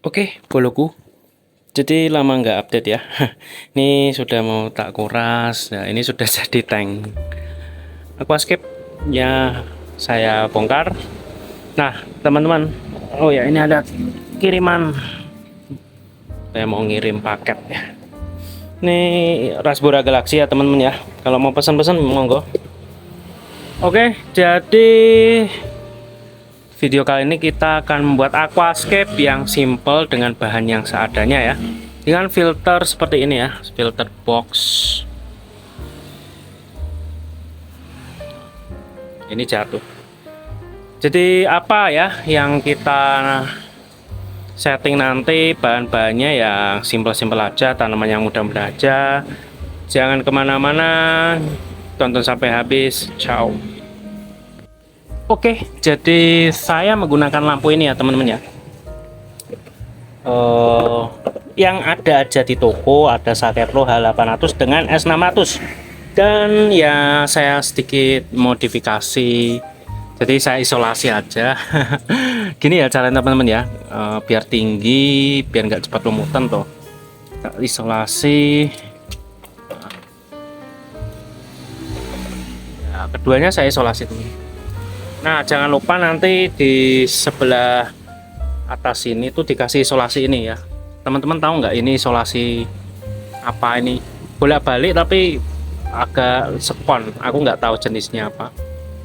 Oke, boloku. Jadi lama nggak update ya. Ini sudah mau tak kuras. Nah, ini sudah jadi tank aquascape ya, saya bongkar. Nah, teman-teman. Oh ya, ini ada kiriman. Saya mau ngirim paket ya. Ini Rasbora Galaxy ya, teman-teman ya. Kalau mau pesan-pesan monggo. Oke, jadi video kali ini kita akan membuat aquascape yang simple dengan bahan yang seadanya ya. Dengan filter seperti ini ya, filter box. Ini jatuh. Jadi apa ya yang kita setting nanti, bahan-bahannya yang simple-simple aja, tanaman yang mudah-mudah aja. Jangan kemana-mana, tonton sampai habis. Ciao. Oke, jadi saya menggunakan lampu ini ya teman-teman ya. Yang ada aja di toko, ada Sakepro H800 dengan S600. Dan ya saya sedikit modifikasi. Jadi saya isolasi aja. Gini ya caranya teman-teman ya, biar tinggi, biar nggak cepat lumutan tuh. Isolasi. Ya, keduanya saya isolasi dulu. Nah, jangan lupa nanti di sebelah atas ini tuh dikasih isolasi ini ya. Teman-teman tahu nggak ini isolasi apa ini? Bolak-balik tapi agak spon. Aku nggak tahu jenisnya apa.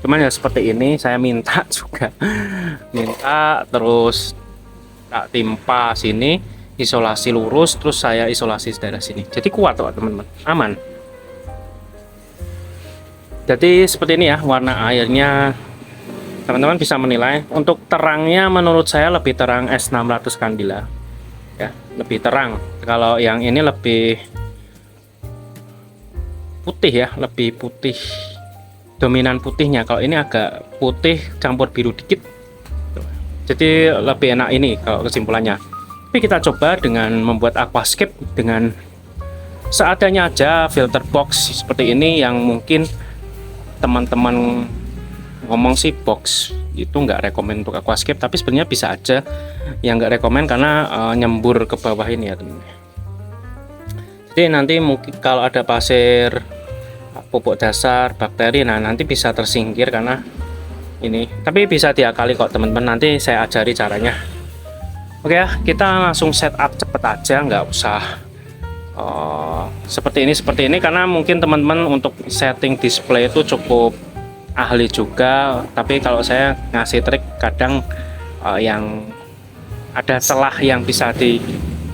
Cuman ya seperti ini saya minta juga. Minta terus tak timpa sini, isolasi lurus, terus saya isolasi daerah sini. Jadi kuat tuh teman-teman, aman. Jadi seperti ini ya warna airnya. Teman-teman bisa menilai. Untuk terangnya menurut saya lebih terang S600 Candila ya, lebih terang. Kalau yang ini lebih putih ya, lebih putih, dominan putihnya. Kalau ini agak putih campur biru dikit, jadi lebih enak ini kalau kesimpulannya. Tapi kita coba dengan membuat aquascape dengan seadanya aja, filter box seperti ini yang mungkin teman-teman ngomong sih box itu nggak rekomend untuk aquascape, tapi sebenarnya bisa aja yang nggak rekomend karena nyembur ke bawah ini ya teman. Jadi nanti mungkin kalau ada pasir, pupuk dasar, bakteri, nah nanti bisa tersingkir karena ini. Tapi bisa diakali kok teman-teman, nanti saya ajari caranya. Oke ya, kita langsung setup cepet aja, nggak usah seperti ini karena mungkin teman-teman untuk setting display itu cukup ahli juga, tapi kalau saya ngasih trik kadang yang ada celah yang bisa di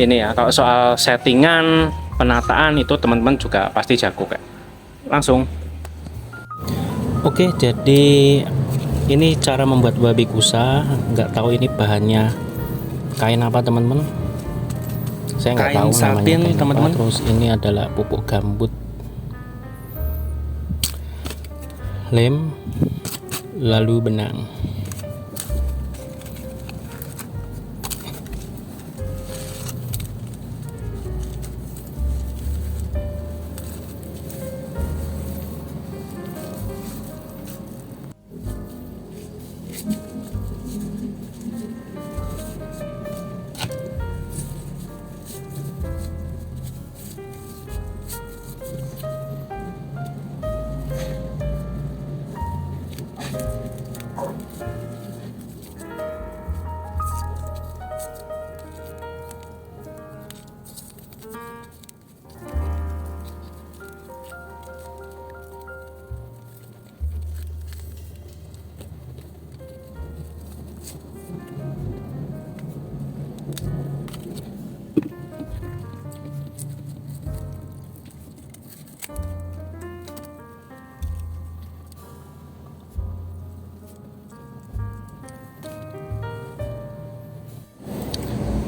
ini ya. Kalau soal settingan, penataan itu teman-teman juga pasti jago kayak. Langsung. Oke, jadi ini cara membuat babi kusa. Nggak tahu ini bahannya kain apa teman-teman. Saya nggak tahu namanya kain teman-teman. Terus ini adalah pupuk gambut, lem, lalu benang.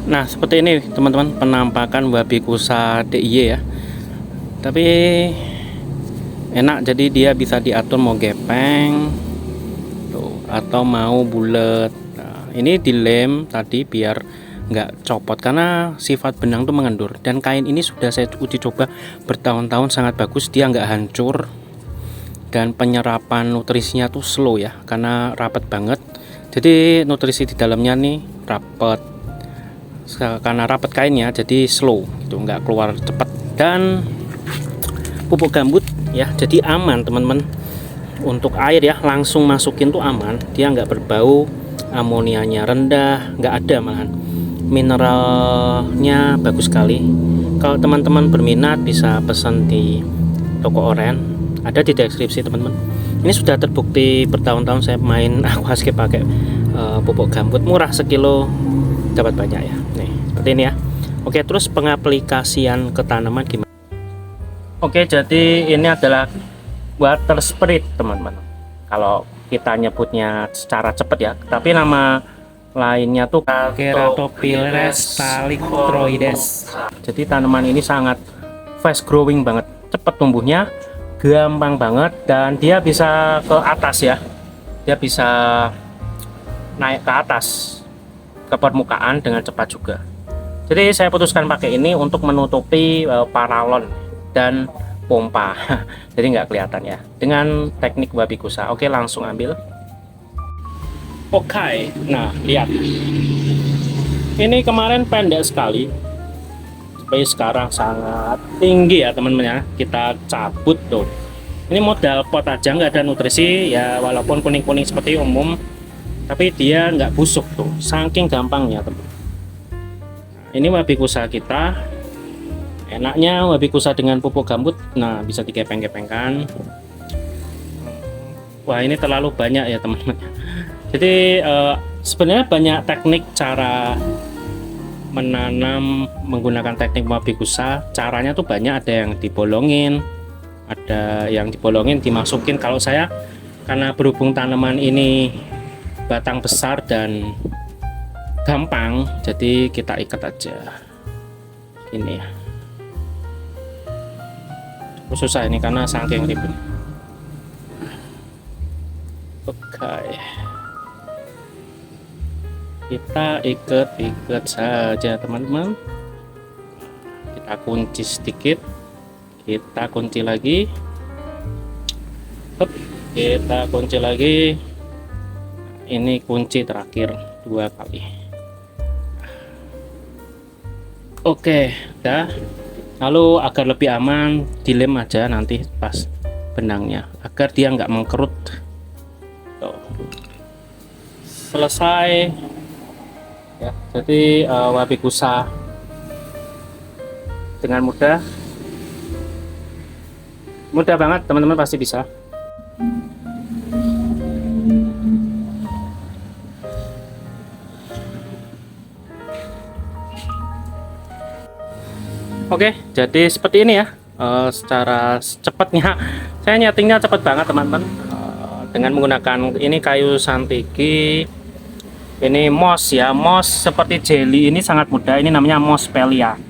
Nah seperti ini teman-teman penampakan babi kusa DIY ya. Tapi enak, jadi dia bisa diatur mau gepeng tuh, atau mau bulat. Nah, ini dilem tadi biar nggak copot karena sifat benang tuh mengendur. Dan kain ini sudah saya uji coba bertahun-tahun, sangat bagus, dia nggak hancur. Dan penyerapan nutrisinya tuh slow ya, karena rapat banget. Jadi nutrisi di dalamnya nih rapat, karena rapat kainnya jadi slow gitu, nggak keluar cepat. Dan pupuk gambut ya jadi aman teman-teman, untuk air ya langsung masukin tuh aman, dia nggak berbau, amonianya rendah, nggak ada, malahan mineralnya bagus sekali. Kalau teman-teman berminat bisa pesan di toko oren, ada di deskripsi teman-teman. Ini sudah terbukti bertahun-tahun saya main aquascape pakai pupuk gambut, murah, sekilo dapat banyak ya. Nih seperti ini ya. Oke, terus pengaplikasian ke tanaman gimana? Oke, jadi ini adalah water spirit teman-teman, kalau kita nyebutnya secara cepat ya, tapi nama lainnya tuh Ceratophyllus thaliactroides. Jadi tanaman ini sangat fast growing banget, cepat tumbuhnya, gampang banget, dan dia bisa ke atas ya, dia bisa naik ke atas ke permukaan dengan cepat juga. Jadi saya putuskan pakai ini untuk menutupi paralon dan pompa jadi nggak kelihatan ya, dengan teknik wabikusa. Oke, langsung ambil. Oke, nah lihat, ini kemarin pendek sekali, tapi sekarang sangat tinggi ya teman-teman ya. Kita cabut tuh, ini modal pot aja, nggak ada nutrisi ya, walaupun kuning-kuning seperti umum, tapi dia nggak busuk tuh, saking gampangnya teman. Ini wabikusa kita. Enaknya wabikusa dengan pupuk gambut, nah bisa digepeng-gepengkan. Wah, ini terlalu banyak ya teman-teman. Jadi sebenarnya banyak teknik cara menanam menggunakan teknik wabikusa. Caranya tuh banyak, ada yang dibolongin, ada yang dibolongin dimasukin. Kalau saya karena berhubung tanaman ini batang besar dan gampang, jadi kita ikat aja ini ya. Susah ini karena saking ribet. Oke, kita ikat saja teman-teman. Kita kunci sedikit, kita kunci lagi, kita kunci lagi. Ini kunci terakhir 2 kali. Oke, udah. Lalu agar lebih aman, dilem aja nanti pas benangnya, agar dia nggak mengkerut. Tuh. Selesai ya, jadi wabikusa dengan mudah banget teman-teman, pasti bisa. Oke, jadi seperti ini ya. Secara cepatnya saya nyetingnya cepat banget teman-teman, dengan menggunakan ini kayu santiki, ini moss ya, moss seperti jelly, ini sangat mudah. Ini namanya moss pelia,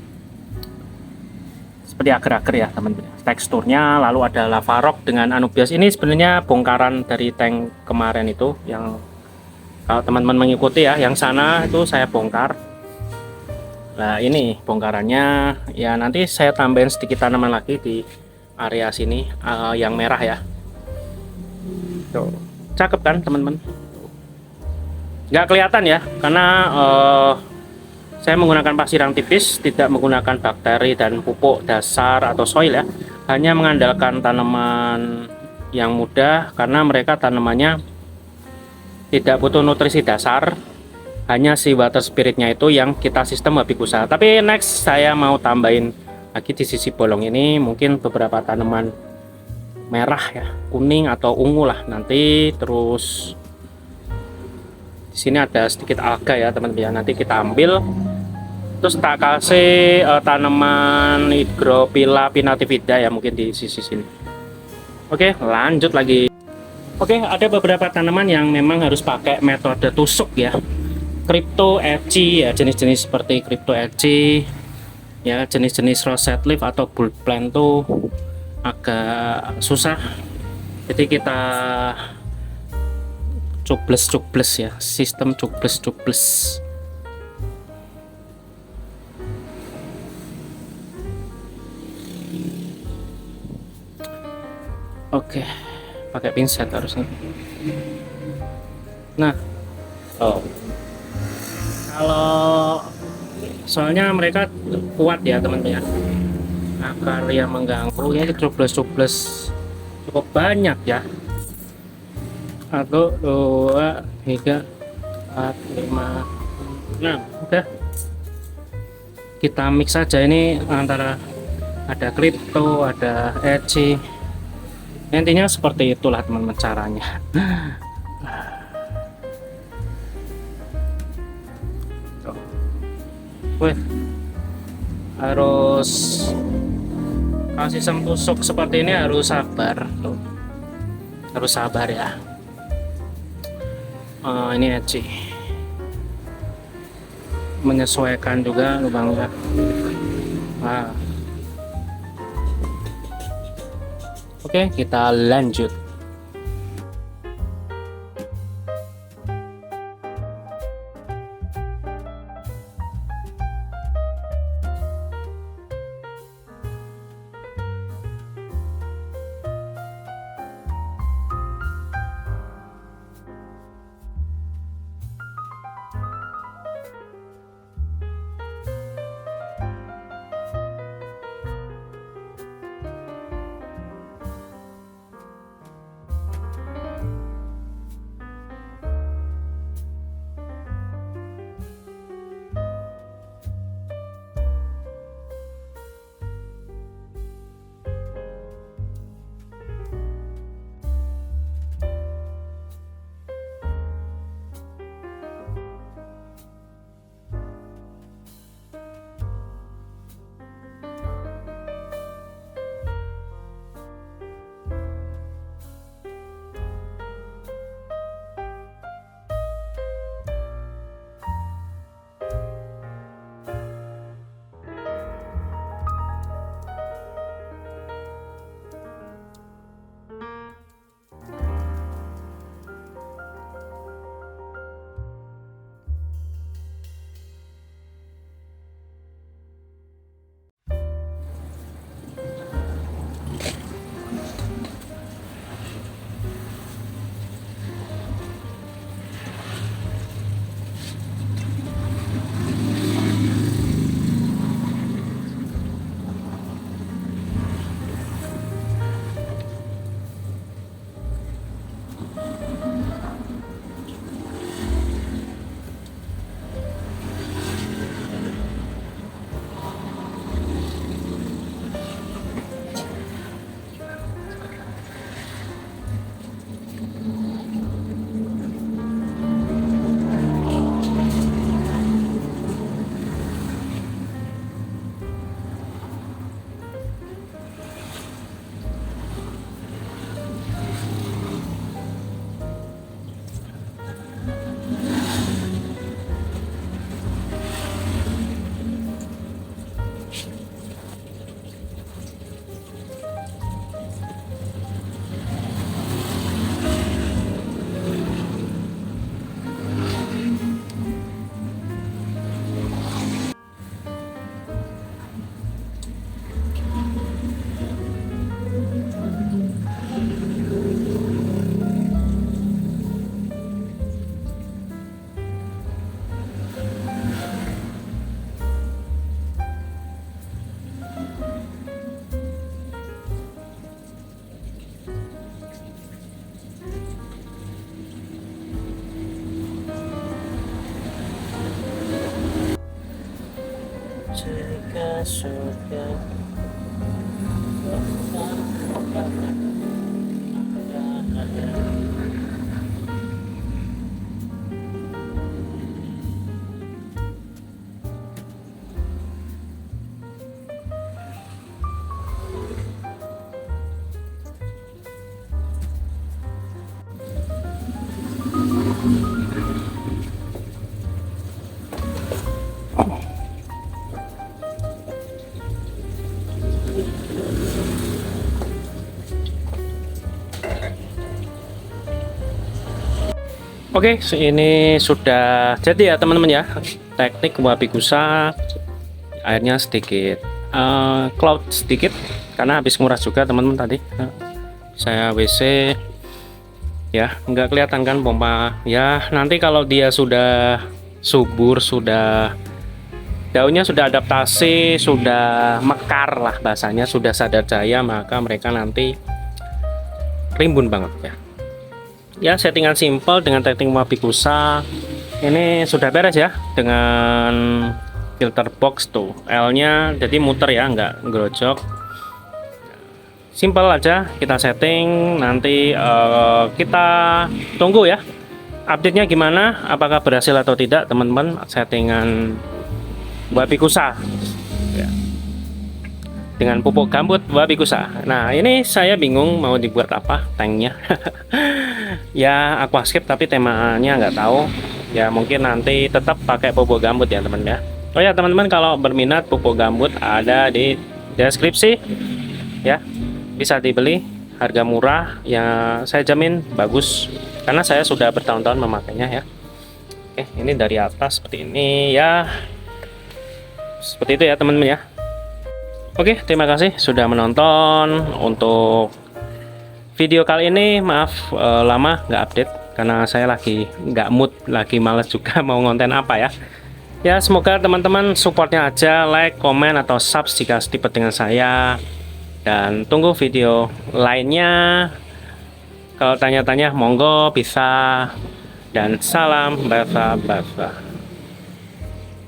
seperti agar-agar ya teman-teman teksturnya. Lalu ada lava rock dengan anubias. Ini sebenarnya bongkaran dari tank kemarin itu, yang kalau teman-teman mengikuti ya, yang sana itu saya bongkar. Nah ini bongkarannya ya, nanti saya tambahin sedikit tanaman lagi di area sini, yang merah ya. Tuh, cakep kan teman-teman? Nggak kelihatan ya, karena saya menggunakan pasir yang tipis, tidak menggunakan bakteri dan pupuk dasar atau soil ya, hanya mengandalkan tanaman yang mudah, karena mereka tanamannya tidak butuh nutrisi dasar, hanya si water spiritnya itu yang kita sistem wabikusa. Tapi next saya mau tambahin lagi di sisi bolong ini, mungkin beberapa tanaman merah ya, kuning atau ungu lah nanti. Terus di sini ada sedikit alga ya teman-teman, nanti kita ambil. Terus tak kasih tanaman Hygrophila pinnatifida ya, mungkin di sisi sini. Oke, lanjut lagi. Oke, ada beberapa tanaman yang memang harus pakai metode tusuk ya. Crypto Echi ya, jenis-jenis seperti Crypto Echi ya, jenis-jenis rosette leaf atau bulb plant tuh agak susah, jadi kita cubles ya, sistem cubles. Oke, pakai pinset harusnya. Nah, kalau soalnya mereka kuat ya teman-teman ya, akar yang mengganggu ya. Cubles cukup banyak ya, 1 2 3 4 5 6. Udah, kita mix saja ini, antara ada kripto, ada edge, intinya seperti itulah teman-teman caranya. Wih, harus kasih tusuk seperti ini, harus sabar tuh, harus sabar ya. Ini edge, menyesuaikan juga lubangnya. Oke, kita lanjut. Jika sudah Oke, ini sudah jadi ya teman-teman ya, teknik wabi kusa. Airnya sedikit cloud sedikit karena habis murah juga teman-teman tadi. Saya WC ya, nggak kelihatan kan pompa ya. Nanti kalau dia sudah subur, sudah daunnya sudah adaptasi, sudah mekar lah bahasanya, sudah sadar jaya, maka mereka nanti rimbun banget ya. Ya, settingan simpel dengan teknik Wabikusa. Ini sudah beres ya dengan filter box tuh. L-nya jadi muter ya, nggak ngerojok. Simpel aja kita setting, nanti kita tunggu ya update-nya gimana, apakah berhasil atau tidak teman-teman settingan Wabikusa ya, dengan pupuk gambut Wabikusa. Nah, ini saya bingung mau dibuat apa tanknya. Ya aquascape tapi temanya nggak tahu ya, mungkin nanti tetap pakai pupuk gambut ya teman ya. Oh ya teman-teman, kalau berminat pupuk gambut ada di deskripsi ya, bisa dibeli, harga murah ya, saya jamin bagus karena saya sudah bertahun-tahun memakainya ya. Oke, ini dari atas seperti ini ya, seperti itu ya teman-teman ya. Oke, terima kasih sudah menonton. Untuk video kali ini maaf lama nggak update karena saya lagi nggak mood, lagi males juga mau ngonten apa ya. Ya, semoga teman-teman supportnya aja, like, komen, atau subs jika setipe dengan saya. Dan tunggu video lainnya. Kalau tanya-tanya monggo bisa. Dan salam basa-basa.